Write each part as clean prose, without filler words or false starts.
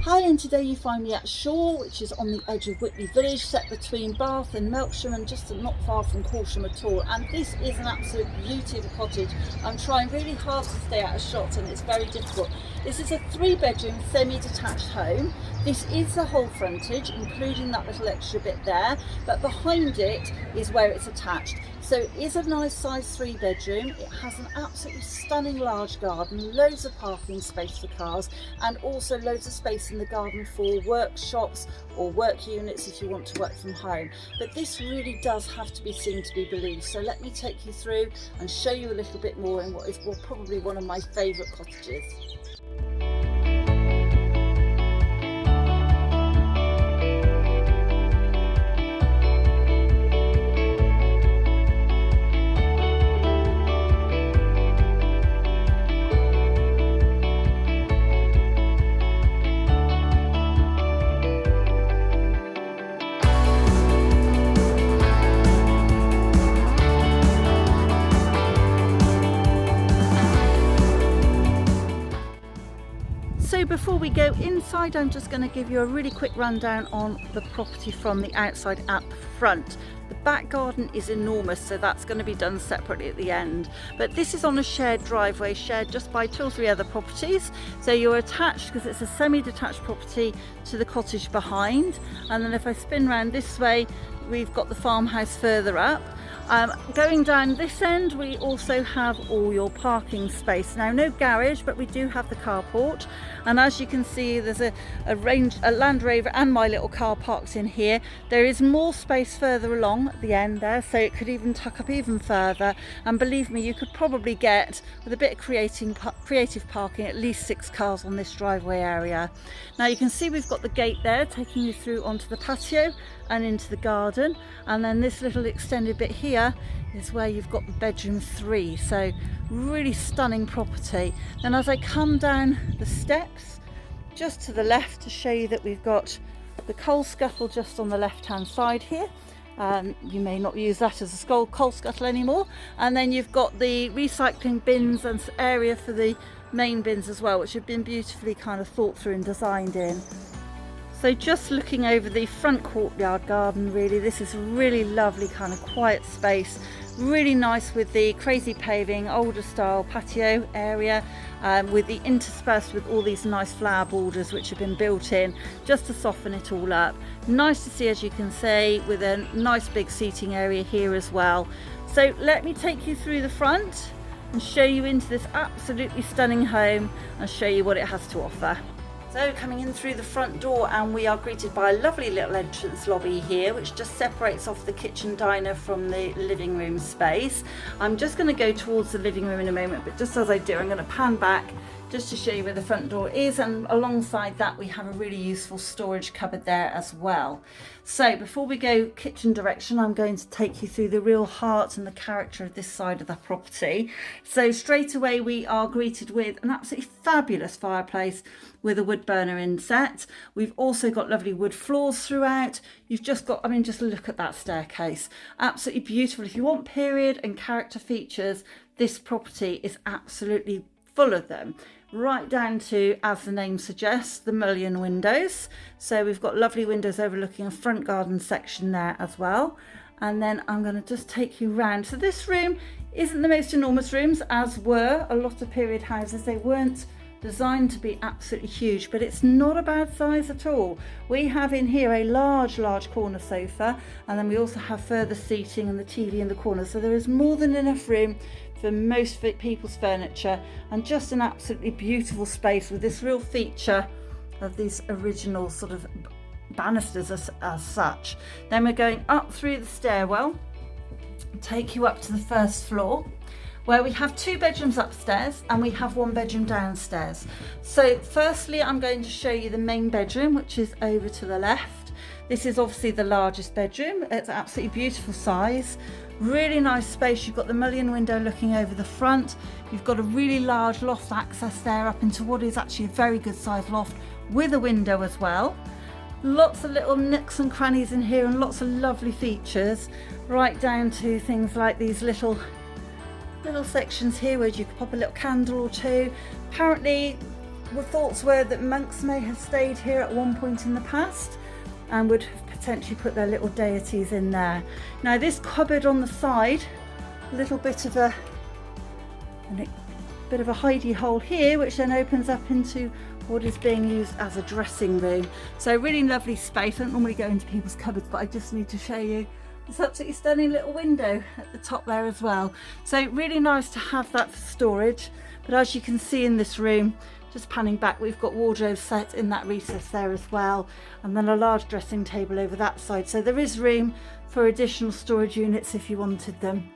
Hi, and today you find me at Shore, which is on the edge of Whitley Village, set between Bath and Melksham, and just not far from Corsham at all. And this is an absolute beauty of a cottage. I'm trying really hard to stay out of shot, and it's very difficult. This is a 3-bedroom semi-detached home. This is the whole frontage, including that little extra bit there, but behind it is where it's attached. So it is a nice size 3-bedroom. It has an absolutely stunning large garden, loads of parking space for cars, and also loads of space in the garden for workshops or work units if you want to work from home. But this really does have to be seen to be believed. So let me take you through and show you a little bit more in what is probably one of my favourite cottages. So before we go inside, I'm just going to give you a really quick rundown on the property from the outside at the front. The back garden is enormous, so that's going to be done separately at the end. But this is on a shared driveway, shared just by 2 or 3 other properties. So you're attached, because it's a semi-detached property, to the cottage behind. And then if I spin around this way, we've got the farmhouse further up. Going down this end, we also have all your parking space. Now, no garage, but we do have the carport. And as you can see, there's a Land Rover and my little car parked in here. There is more space further along at the end there, so it could even tuck up even further. And believe me, you could probably get, with a bit of creative parking, at least 6 cars on this driveway area. Now you can see we've got the gate there taking you through onto the patio and into the garden, and then this little extended bit here is where you've got the bedroom 3. So really stunning property. Then as I come down the steps just to the left to show you that we've got the coal scuttle just on the left hand side here. You may not use that as a coal scuttle anymore. And then you've got the recycling bins and area for the main bins as well, which have been beautifully kind of thought through and designed in. So just looking over the front courtyard garden, really, this is a really lovely kind of quiet space. Really nice with the crazy paving, older style patio area, with the interspersed with all these nice flower borders which have been built in just to soften it all up. Nice to see, as you can see, with a nice big seating area here as well. So let me take you through the front and show you into this absolutely stunning home and show you what it has to offer. So coming in through the front door, and we are greeted by a lovely little entrance lobby here, which just separates off the kitchen diner from the living room space. I'm just going to go towards the living room in a moment, but just as I do, I'm going to pan back just to show you where the front door is, and alongside that we have a really useful storage cupboard there as well. So before we go kitchen direction, I'm going to take you through the real heart and the character of this side of the property. So straight away we are greeted with an absolutely fabulous fireplace with a wood burner inset. We've also got lovely wood floors throughout. You've just got, I mean, just look at that staircase. Absolutely beautiful. If you want period and character features, this property is absolutely full of them. Right down to, as the name suggests, the mullion windows. So we've got lovely windows overlooking a front garden section there as well. And then I'm going to just take you round. So this room isn't the most enormous rooms, as were a lot of period houses. They weren't designed to be absolutely huge, but it's not a bad size at all. We have in here a large corner sofa, and then we also have further seating and the TV in the corner. So there is more than enough room for most people's furniture, and just an absolutely beautiful space with this real feature of these original sort of banisters as such. Then we're going up through the stairwell, take you up to the first floor, where we have 2 bedrooms upstairs and we have 1 bedroom downstairs. So firstly, I'm going to show you the main bedroom, which is over to the left. This is obviously the largest bedroom. It's absolutely beautiful size. Really nice space. You've got the mullion window looking over the front. You've got a really large loft access there up into what is actually a very good sized loft with a window as well. Lots of little nooks and crannies in here, and lots of lovely features, right down to things like these little sections here where you could pop a little candle or two. Apparently thoughts were that monks may have stayed here at one point in the past and would have potentially put their little deities in there. Now this cupboard on the side, a little bit of a hidey hole here, which then opens up into what is being used as a dressing room. So really lovely space. I don't normally go into people's cupboards, but I just need to show you this absolutely stunning little window at the top there as well. So really nice to have that for storage. But as you can see in this room, just panning back, we've got wardrobes set in that recess there as well, and then a large dressing table over that side. So there is room for additional storage units if you wanted them.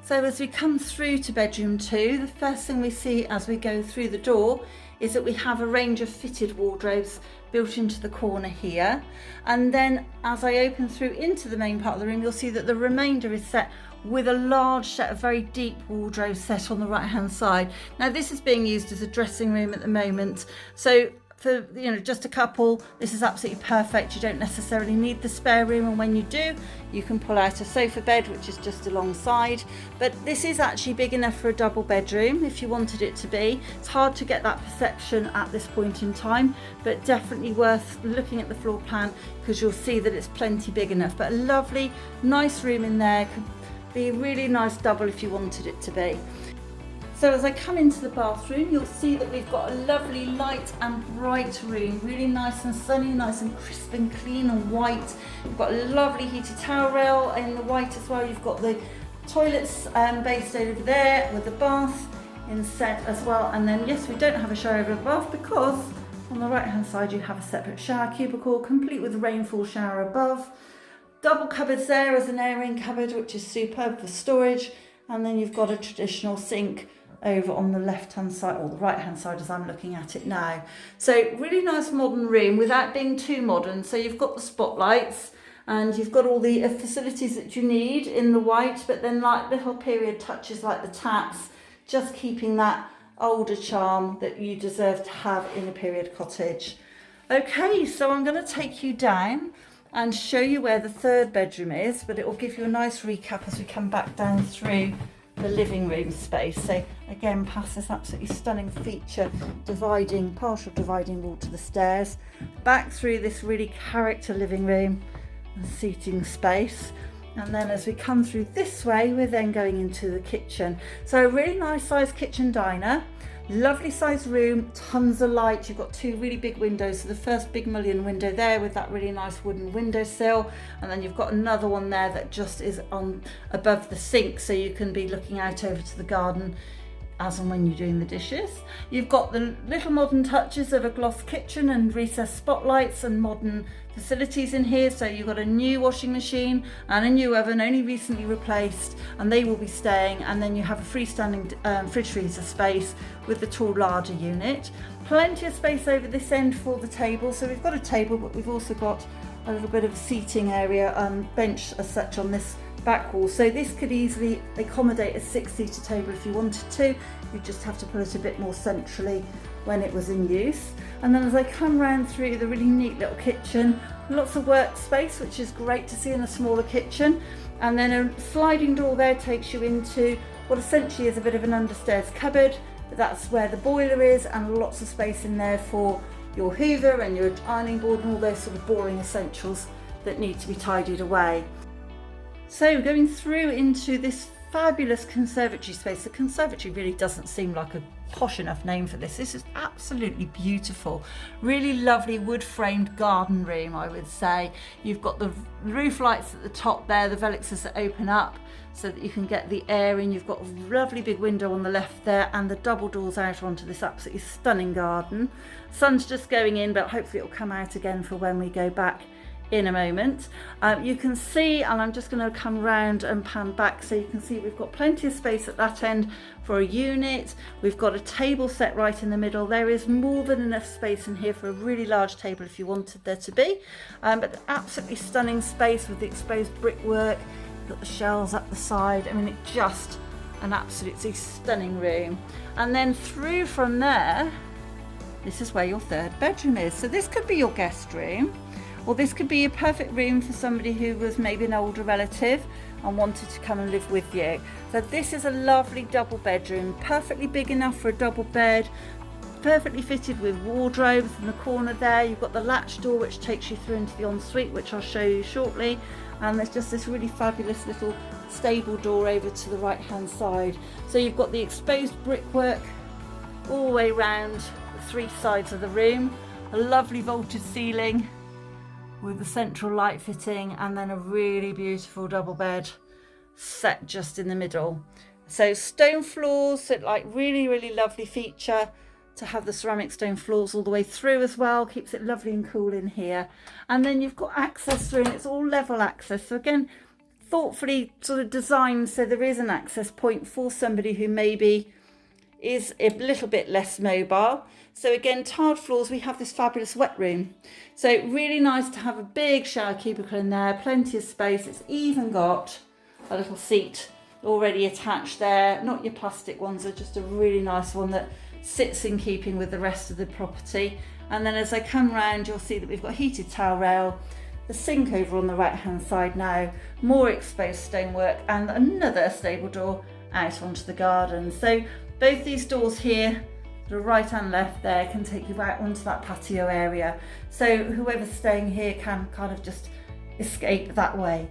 So as we come through to bedroom 2, the first thing we see as we go through the door is that we have a range of fitted wardrobes built into the corner here. And then as I open through into the main part of the room, you'll see that the remainder is set with a large set of very deep wardrobes set on the right hand side. Now this is being used as a dressing room at the moment, so for just a couple, this is absolutely perfect. You don't necessarily need the spare room, and when you do, you can pull out a sofa bed which is just alongside. But this is actually big enough for a double bedroom if you wanted it to be. It's hard to get that perception at this point in time, but definitely worth looking at the floor plan, because you'll see that it's plenty big enough. But a lovely nice room in there, could be a really nice double if you wanted it to be. So as I come into the bathroom, you'll see that we've got a lovely light and bright room, really nice and sunny, nice and crisp and clean and white. You've got a lovely heated towel rail in the white as well. You've got the toilets based over there with the bath inset as well. And then yes, we don't have a shower over the bath because on the right hand side you have a separate shower cubicle complete with rainfall shower above. Double cupboards there as an airing cupboard, which is superb for storage. And then you've got a traditional sink over on the left hand side, or the right hand side as I'm looking at it now. So really nice modern room without being too modern. So you've got the spotlights and you've got all the facilities that you need in the white, but then like little period touches like the taps, just keeping that older charm that you deserve to have in a period cottage. Okay, so I'm going to take you down and show you where the third bedroom is, but it will give you a nice recap as we come back down through the living room space. So again, past this absolutely stunning feature partial dividing wall to the stairs, back through this really character living room and seating space. And then as we come through this way, we're then going into the kitchen. So a really nice sized kitchen diner. Lovely sized room, tons of light. You've got two really big windows. So the first big mullion window there with that really nice wooden windowsill, and then you've got another one there that just is on above the sink, so you can be looking out over to the garden as and when you're doing the dishes. You've got the little modern touches of a gloss kitchen and recessed spotlights and modern facilities in here. So you've got a new washing machine and a new oven, only recently replaced, and they will be staying. And then you have a freestanding fridge freezer space with the tall larger unit. Plenty of space over this end for the table. So we've got a table, but we've also got a little bit of a seating area and bench as such on this back wall. So this could easily accommodate a 6-seater table if you wanted to. You just have to put it a bit more centrally when it was in use. And then as I come round through the really neat little kitchen, lots of workspace, which is great to see in a smaller kitchen. And then a sliding door there takes you into what essentially is a bit of an understairs cupboard, but that's where the boiler is, and lots of space in there for your hoover and your ironing board and all those sort of boring essentials that need to be tidied away. So going through into this fabulous conservatory space. The conservatory really doesn't seem like a posh enough name for this. This is absolutely beautiful. Really lovely wood framed garden room, I would say. You've got the roof lights at the top there, the velexes that open up so that you can get the air in. You've got a lovely big window on the left there and the double doors out onto this absolutely stunning garden. Sun's just going in, but hopefully it'll come out again for when we go back in a moment. You can see, and I'm just going to come round and pan back so you can see we've got plenty of space at that end for a unit. We've got a table set right in the middle. There is more than enough space in here for a really large table if you wanted there to be, but absolutely stunning space with the exposed brickwork. You've got the shelves up the side. I mean, it's just an absolutely stunning room. And then through from there, this is where your third bedroom is. So this could be your guest room, or this could be a perfect room for somebody who was maybe an older relative and wanted to come and live with you. So this is a lovely double bedroom, perfectly big enough for a double bed, perfectly fitted with wardrobes in the corner there. You've got the latch door which takes you through into the ensuite, which I'll show you shortly. And there's just this really fabulous little stable door over to the right hand side. So you've got the exposed brickwork all the way around the 3 sides of the room, a lovely vaulted ceiling with the central light fitting, and then a really beautiful double bed set just in the middle. So stone floors, so like really lovely feature to have the ceramic stone floors all the way through as well, keeps it lovely and cool in here. And then you've got access through, and it's all level access, so again thoughtfully sort of designed so there is an access point for somebody who maybe is a little bit less mobile. So again, tiled floors, we have this fabulous wet room, so really nice to have a big shower cubicle in there, plenty of space. It's even got a little seat already attached there, not your plastic ones, are just a really nice one that sits in keeping with the rest of the property. And then as I come round, you'll see that we've got a heated towel rail, the sink over on the right hand side now, more exposed stonework, and another stable door out onto the garden. So both these doors here, the right and left there, can take you out onto that patio area, so whoever's staying here can kind of just escape that way.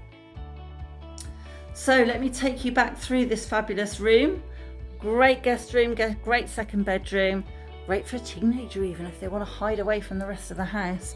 So let me take you back through this fabulous room. Great guest room, great second bedroom, great for a teenager even if they want to hide away from the rest of the house.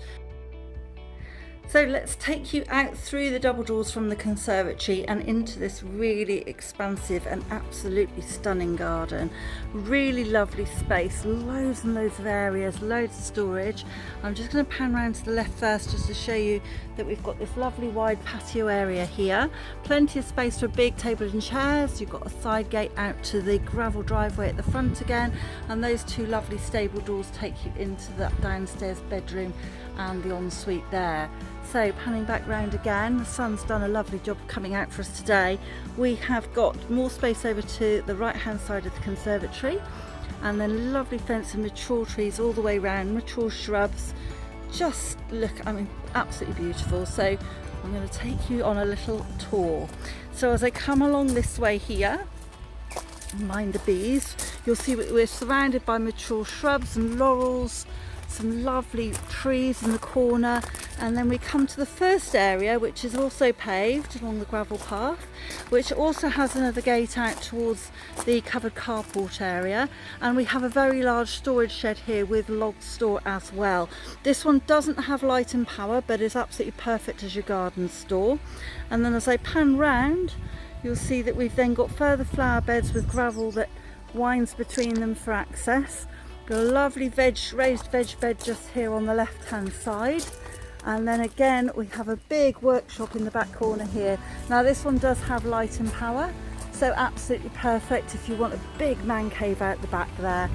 So let's take you out through the double doors from the conservatory and into this really expansive and absolutely stunning garden. Really lovely space, loads and loads of areas, loads of storage. I'm just going to pan around to the left first just to show you that we've got this lovely wide patio area here. Plenty of space for a big table and chairs. You've got a side gate out to the gravel driveway at the front again, and those 2 lovely stable doors take you into that downstairs bedroom and the ensuite there. So panning back round again, the sun's done a lovely job coming out for us today. We have got more space over to the right hand side of the conservatory, and then lovely fence and mature trees all the way around, mature shrubs. Just look, I mean, absolutely beautiful. So I'm going to take you on a little tour. So as I come along this way here, mind the bees, you'll see we're surrounded by mature shrubs and laurels, some lovely trees in the corner, and then we come to the first area, which is also paved along the gravel path, which also has another gate out towards the covered carport area, and we have a very large storage shed here with log store as well. This one doesn't have light and power, but is absolutely perfect as your garden store. And then as I pan round, you'll see that we've then got further flower beds with gravel that winds between them for access. Got a lovely raised veg bed just here on the left hand side, and then again we have a big workshop in the back corner here. Now this one does have light and power, so absolutely perfect if you want a big man cave out the back there.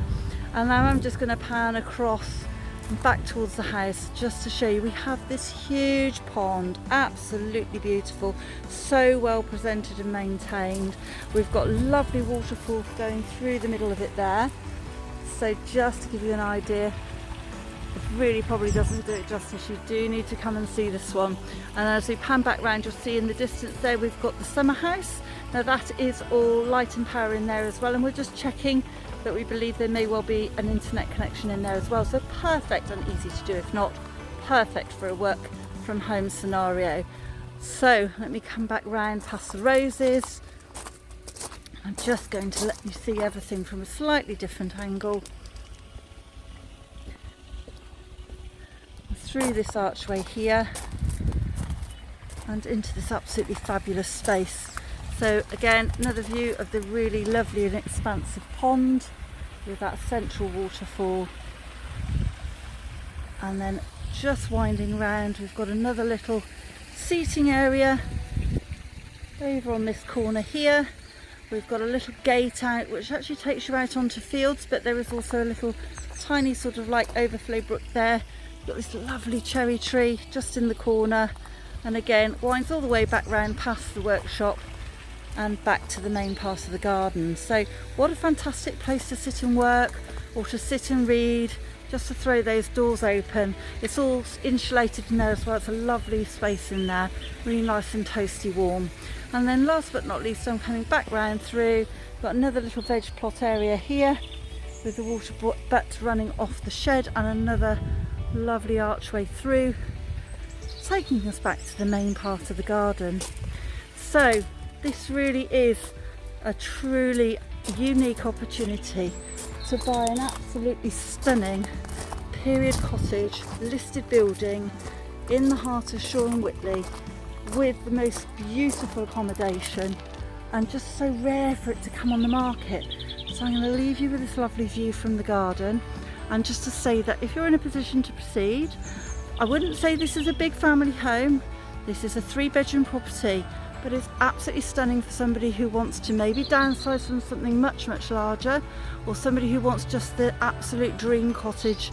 And now I'm just going to pan across and back towards the house just to show you we have this huge pond, absolutely beautiful, so well presented and maintained. We've got lovely waterfall going through the middle of it there. So just to give you an idea, it really probably doesn't do it justice. You do need to come and see this one. And as we pan back round, you'll see in the distance there we've got the summer house. Now that is all light and power in there as well, and we're just checking that we believe there may well be an internet connection in there as well. So perfect and easy to do, if not perfect for a work from home scenario. So let me come back round past the roses. I'm just going to let you see everything from a slightly different angle. Through this archway here and into this absolutely fabulous space. So again, another view of the really lovely and expansive pond with that central waterfall. And then just winding round, we've got another little seating area over on this corner here. We've got a little gate out which actually takes you out onto fields, but there is also a little tiny sort of like overflow brook there. You've got this lovely cherry tree just in the corner, and again winds all the way back round past the workshop and back to the main part of the garden. So what a fantastic place to sit and work, or to sit and read, just to throw those doors open. It's all insulated in there as well. It's a lovely space in there, really nice and toasty warm. And then last but not least, I'm coming back round through, got another little veg plot area here with the water butt running off the shed and another lovely archway through, taking us back to the main part of the garden. So this really is a truly unique opportunity to buy an absolutely stunning period cottage listed building in the heart of Shore and Whitley with the most beautiful accommodation, and just so rare for it to come on the market. So I'm going to leave you with this lovely view from the garden, and just to say that if you're in a position to proceed, I wouldn't say this is a big family home. This is a 3-bedroom property, but it's absolutely stunning for somebody who wants to maybe downsize from something much larger, or somebody who wants just the absolute dream cottage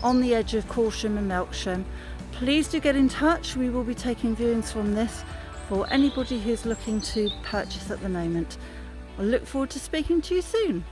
on the edge of Corsham and Melksham. Please do get in touch. We will be taking viewings from this for anybody who's looking to purchase at the moment. I look forward to speaking to you soon.